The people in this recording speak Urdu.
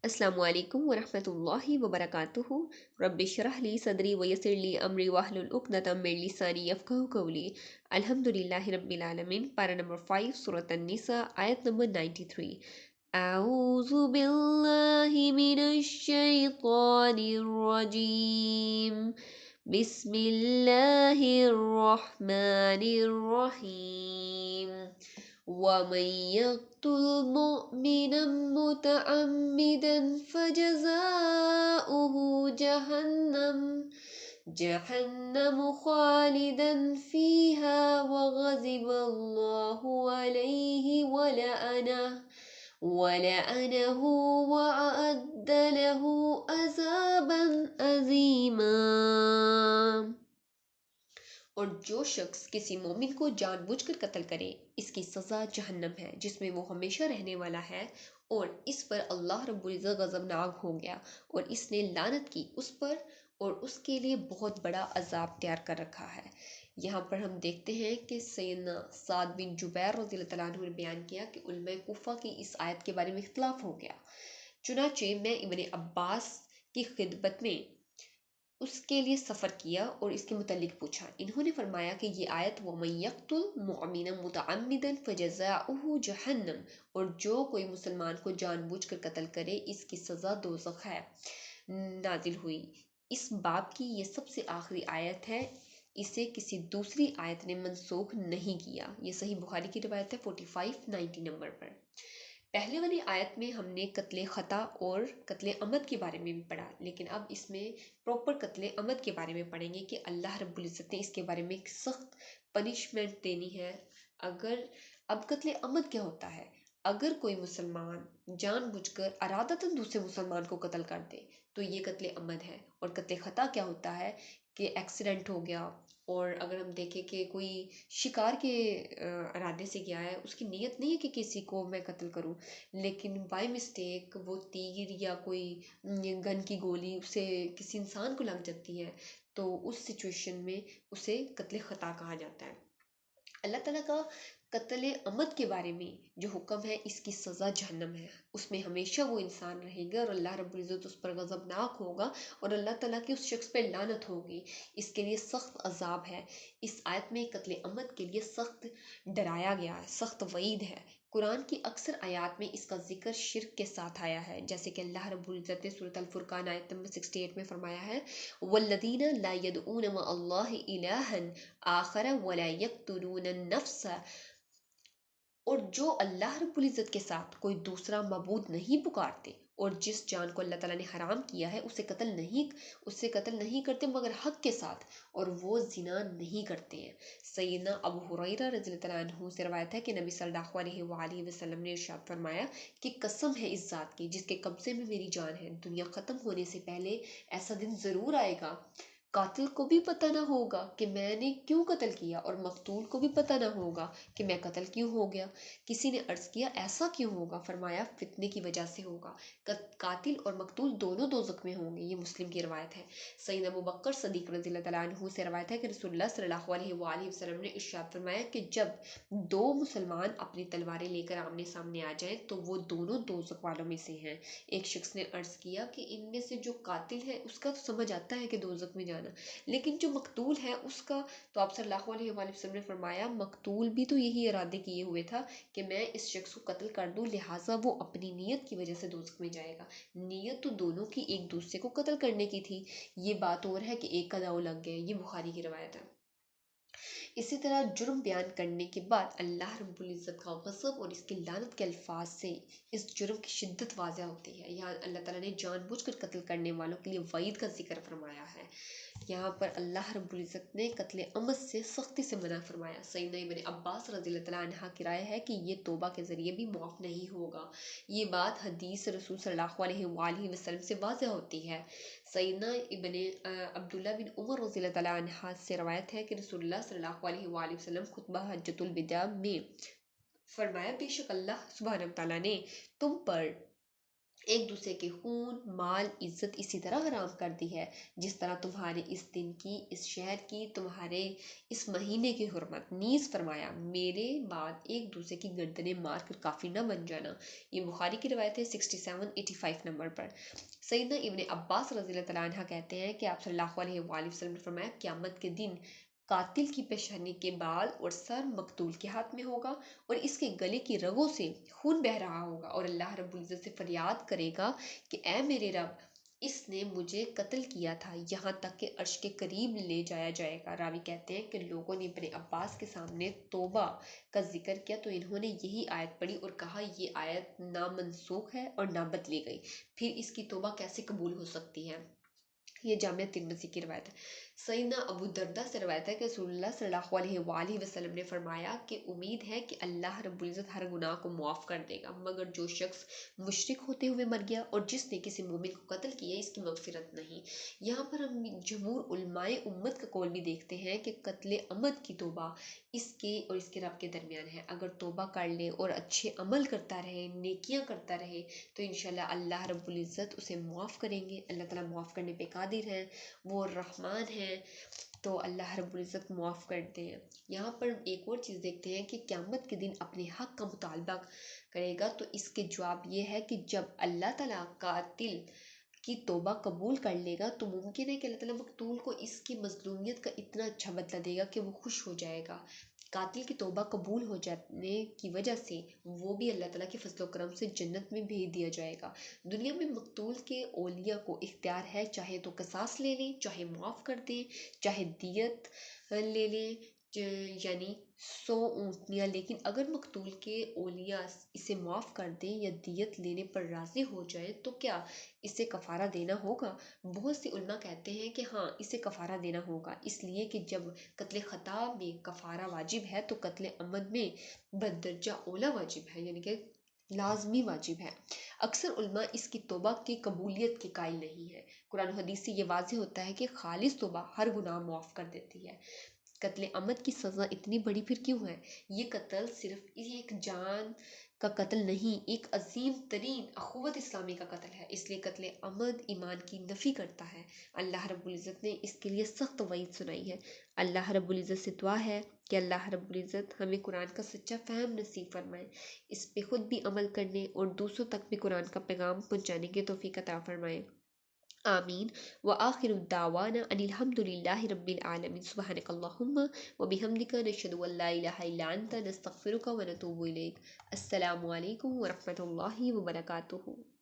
السلام علیکم ورحمۃ اللہ وبرکاتہ. رب اشرح لی صدری ویسر لی امری واحلل عقدۃ من لسانی یفقہوا قولی. الحمد للہ رب العالمین. پارہ نمبر 5 سورۃ النساء آیت نمبر 93. اعوذ باللہ من الشیطان الرجیم. بسم اللہ الرحمن الرحیم. وَمَن يَقْتُلْ مُؤْمِنًا مُتَعَمِّدًا فَجَزَاؤُهُ جَهَنَّمُ خَالِدًا فِيهَا وَغَضِبَ اللَّهُ عَلَيْهِ وَلَعَنَهُ وَأَعَدَّ لَهُ عَذَابًا عَظِيمًا. اور جو شخص کسی مومن کو جان بوجھ کر قتل کرے اس کی سزا جہنم ہے جس میں وہ ہمیشہ رہنے والا ہے، اور اس پر اللہ رب العزت غضبناک ہو گیا اور اس نے لعنت کی اس پر اور اس کے لیے بہت بڑا عذاب تیار کر رکھا ہے. یہاں پر ہم دیکھتے ہیں کہ سیدنا سعد بن جبیر رضی اللہ تعالیٰ عنہ نے بیان کیا کہ علماء کوفہ کی اس آیت کے بارے میں اختلاف ہو گیا. چنانچہ میں ابن عباس کی خدمت میں اس کے لیے سفر کیا اور اس کے متعلق پوچھا. انہوں نے فرمایا کہ یہ آیت وَمَن يَقْتُلْ مُؤْمِنًا مُتَعَمِّدًا فَجَزَاؤُهُ جَهَنَّمُ، اور جو کوئی مسلمان کو جان بوجھ کر قتل کرے اس کی سزا دوزخ ہے، نازل ہوئی. اس باب کی یہ سب سے آخری آیت ہے. اسے کسی دوسری آیت نے منسوخ نہیں کیا. یہ صحیح بخاری کی روایت ہے 4590 نمبر پر. پہلے والی آیت میں ہم نے قتل خطا اور قتل عمد کے بارے میں بھی پڑھا، لیکن اب اس میں پراپر قتل عمد کے بارے میں پڑھیں گے کہ اللہ رب العزت نے اس کے بارے میں ایک سخت پنشمنٹ دینی ہے. اب قتل عمد کیا ہوتا ہے؟ اگر کوئی مسلمان جان بوجھ کر ارادتاً دوسرے مسلمان کو قتل کر دے تو یہ قتل عمد ہے. اور قتل خطا کیا ہوتا ہے کہ ایکسیڈنٹ ہو گیا، اور اگر ہم دیکھیں کہ کوئی شکار کے ارادے سے گیا ہے، اس کی نیت نہیں ہے کہ کسی کو میں قتل کروں، لیکن بائی مسٹیک وہ تیر یا کوئی گن کی گولی اسے کسی انسان کو لگ جاتی ہے، تو اس سچویشن میں اسے قتل خطا کہا جاتا ہے. اللہ تعالیٰ کا قتل عمد کے بارے میں جو حکم ہے اس کی سزا جہنم ہے، اس میں ہمیشہ وہ انسان رہے گا اور اللہ رب العزت اس پر غضبناک ہوگا اور اللہ تعالیٰ کی اس شخص پہ لعنت ہوگی. اس کے لیے سخت عذاب ہے. اس آیت میں قتل عمد کے لیے سخت ڈرایا گیا ہے، سخت وعید ہے. قرآن کی اکثر آیات میں اس کا ذکر شرک کے ساتھ آیا ہے، جیسے کہ اللہ رب العزت نے سورۃ الفرقان آیت نمبر 68 میں فرمایا ہے وَالَّذِينَ لَا يَدْعُونَ مَعَ اللَّهِ إِلَٰهًا آخَرَ وَلَا يَقْتُلُونَ النَّفْسَ، اور جو اللہ رب العزت کے ساتھ کوئی دوسرا معبود نہیں پکارتے اور جس جان کو اللہ تعالیٰ نے حرام کیا ہے اسے قتل نہیں کرتے مگر حق کے ساتھ، اور وہ زنا نہیں کرتے ہیں. سیدنا ابو ہریرہ رضی اللہ تعالیٰ عنہ سے روایت ہے کہ نبی صلی اللہ علیہ وآلہ وسلم نے ارشاد فرمایا کہ قسم ہے اس ذات کی جس کے قبضے میں میری جان ہے، دنیا ختم ہونے سے پہلے ایسا دن ضرور آئے گا قاتل کو بھی پتہ نہ ہوگا کہ میں نے کیوں قتل کیا اور مقتول کو بھی پتہ نہ ہوگا کہ میں قتل کیوں ہو گیا. کسی نے عرض کیا ایسا کیوں ہوگا؟ فرمایا فتنے کی وجہ سے ہوگا. قاتل اور مقتول دونوں دوزخ میں ہوں گے. یہ مسلم کی روایت ہے. سیدنا ابوبکر صدیق رضی اللہ تعالیٰ عنہ سے روایت ہے کہ رسول اللہ صلی اللہ علیہ وآلہ وسلم نے ارشاد فرمایا کہ جب دو مسلمان اپنی تلواریں لے کر آمنے سامنے آ جائیں تو وہ دونوں دوزخ والوں میں سے ہیں. ایک شخص نے عرض کیا کہ ان میں سے جو قاتل ہے اس کا تو سمجھ آتا ہے کہ دوزخ میں جانا، لیکن جو مقتول ہے اس کا؟ تو آپ صلی اللہ علیہ وآلہ وسلم نے فرمایا مقتول بھی تو یہی ارادے کیے ہوئے تھا کہ میں اس شخص کو قتل کر دوں، لہٰذا وہ اپنی نیت کی وجہ سے دوزخ میں جائے گا. نیت تو دونوں کی ایک دوسرے کو قتل کرنے کی تھی. یہ بات اور ہے کہ ایک کا داؤ لگ گیا. یہ بخاری کی روایت ہے. اسی طرح جرم بیان کرنے کے بعد اللہ رب العزت کا غضب اور اس کی لعنت کے الفاظ سے اس جرم کی شدت واضح ہوتی ہے. یہاں اللہ تعالیٰ نے جان بوجھ کر قتل کرنے والوں کے لیے وعید کا ذکر فرمایا ہے. یہاں پر اللہ رب العزت نے قتل عمد سے سختی سے منع فرمایا. سیدنا ابن عباس رضی اللہ تعالیٰ عنہ کی رائے ہے کہ یہ توبہ کے ذریعے بھی معاف نہیں ہوگا. یہ بات حدیث رسول صلی اللہ علیہ وآلہ وسلم سے واضح ہوتی ہے. سیدنا ابن عبداللہ بن عمر رضی اللہ تعالیٰ عنہ سے روایت ہے کہ رسول اللہ صلی اللہ علیہ وآلہ وسلم خطبہ حجۃ الوداع میں فرمایا بے شک اللہ سبحانہ وتعالیٰ نے تم پر ایک دوسرے کے خون، مال، عزت اسی طرح حرام کر دی ہے جس طرح تمہارے اس دن کی، اس شہر کی، تمہارے اس مہینے کی حرمت۔ نیز فرمایا میرے بعد ایک دوسرے کی گردنیں مار کر کافر نہ بن جانا۔ یہ بخاری کی روایت ہے 6785 نمبر پر۔ سیدنا ابن عباس رضی اللہ تعالیٰ عنہ کہتے ہیں کہ آپ صلی اللہ علیہ وآلہ وسلم نے فرمایا قیامت کے دن قاتل کی پیشانی کے بال اور سر مقتول کے ہاتھ میں ہوگا اور اس کے گلے کی رگوں سے خون بہہ رہا ہوگا، اور اللہ رب العزت سے فریاد کرے گا کہ اے میرے رب، اس نے مجھے قتل کیا تھا، یہاں تک کہ عرش کے قریب لے جایا جائے گا۔ راوی کہتے ہیں کہ لوگوں نے ابن عباس کے سامنے توبہ کا ذکر کیا تو انہوں نے یہی آیت پڑھی اور کہا یہ آیت نہ منسوخ ہے اور نہ بدلی گئی، پھر اس کی توبہ کیسے قبول ہو سکتی ہے؟ یہ جامعہ ترمذی کی روایت ہے۔ سیدنا ابو دردہ سے روایت ہے کہ رسول اللہ صلی اللہ علیہ وآلہ وسلم نے فرمایا کہ امید ہے کہ اللہ رب العزت ہر گناہ کو معاف کر دے گا مگر جو شخص مشرک ہوتے ہوئے مر گیا اور جس نے کسی مومن کو قتل کیا اس کی مغفرت نہیں۔ یہاں پر ہم جمہور علماء امت کا قول بھی دیکھتے ہیں کہ قتل عمد کی توبہ اس کے اور اس کے رب کے درمیان ہے۔ اگر توبہ کر لے اور اچھے عمل کرتا رہے، نیکیاں کرتا رہے تو انشاءاللہ اللہ رب العزت اسے معاف کریں گے۔ اللہ تعالیٰ معاف کرنے پہ قادر ہیں، وہ رحمان ہیں، تو اللہ رب العزت معاف کرتے ہیں۔ یہاں پر ایک اور چیز دیکھتے ہیں کہ قیامت کے دن اپنے حق کا مطالبہ کرے گا، تو اس کے جواب یہ ہے کہ جب اللہ تعالیٰ قاتل کی توبہ قبول کر لے گا تو ممکن ہے کہ اللہ تعالیٰ مقتول کو اس کی مظلومیت کا اتنا اچھا بدلہ دے گا کہ وہ خوش ہو جائے گا۔ قاتل کی توبہ قبول ہو جانے کی وجہ سے وہ بھی اللہ تعالیٰ کے فضل و کرم سے جنت میں بھیج دیا جائے گا۔ دنیا میں مقتول کے اولیاء کو اختیار ہے، چاہے تو قصاص لے لیں، چاہے معاف کر دیں، چاہے دیت لے لیں، یعنی 100 اونٹنیاں، لیکن اگر مقتول کے اولیاء اسے معاف کر دیں یا دیت لینے پر راضی ہو جائیں تو کیا اسے کفارہ دینا ہوگا؟ بہت سے علماء کہتے ہیں کہ ہاں اسے کفارہ دینا ہوگا، اس لیے کہ جب قتل خطا میں کفارہ واجب ہے تو قتل عمد میں بدرجہ اولا واجب ہے، یعنی کہ لازمی واجب ہے۔ اکثر علماء اس کی توبہ کی قبولیت کے قائل نہیں ہے۔ قرآن و حدیث سے یہ واضح ہوتا ہے کہ خالص توبہ ہر گناہ معاف کر دیتی ہے۔ قتل عمد کی سزا اتنی بڑی پھر کیوں ہے؟ یہ قتل صرف ایک جان کا قتل نہیں، ایک عظیم ترین اخوت اسلامی کا قتل ہے، اس لیے قتل عمد ایمان کی نفی کرتا ہے۔ اللہ رب العزت نے اس کے لیے سخت وعید سنائی ہے۔ اللہ رب العزت سے دعا ہے کہ اللہ رب العزت ہمیں قرآن کا سچا فہم نصیب فرمائے، اس پہ خود بھی عمل کرنے اور دوسروں تک بھی قرآن کا پیغام پہنچانے کی توفیق عطا فرمائے۔ آمین۔ وآخر دعوانا ان الحمد للہ رب العالمین۔ سبحانک اللہم وبحمدک نشہد ان لا الہ الا انت نستغفرک ونتوب الیک۔ السلام علیکم ورحمۃ اللہ وبرکاتہ۔